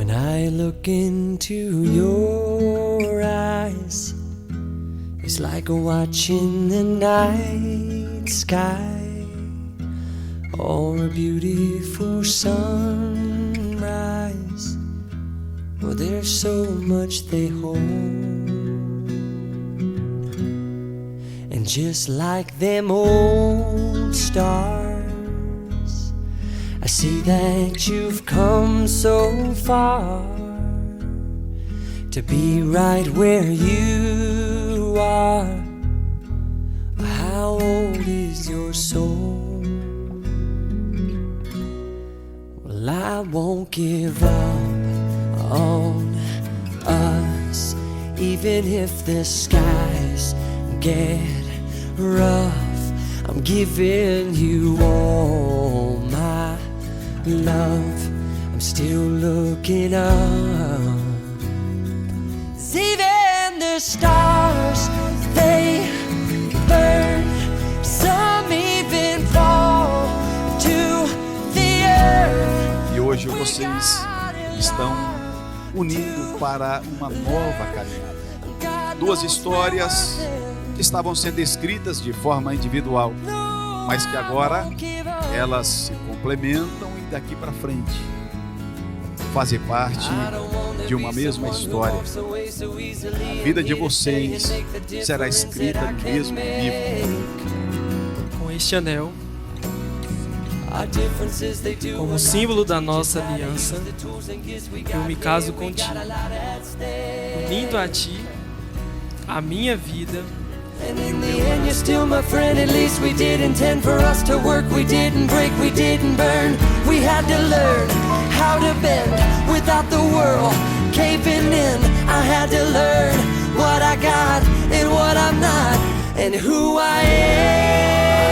When I look into your eyes, it's like watching the night sky or a beautiful sunrise. Well, there's so much they hold, and just like them old stars, I see that you've come so far to be right where you are. How old is your soul? Well, I won't give up on us, even if the skies get rough. I'm giving you all my love. I'm still looking up. Even the stars, they burn. Some even fall to the earth. E hoje vocês estão unindo para uma nova caminhada. Duas histórias que estavam sendo escritas de forma individual, mas que agora elas se complementam e daqui para frente fazem parte de uma mesma história. A vida de vocês será escrita no mesmo livro. Com este anel, como símbolo da nossa aliança, eu me caso contigo, unindo a ti a minha vida. And in the end you're still my friend. At least we did intend for us to work. We didn't break, we didn't burn. We had to learn how to bend without the world caving in. I had to learn what I got and what I'm not, and who I am.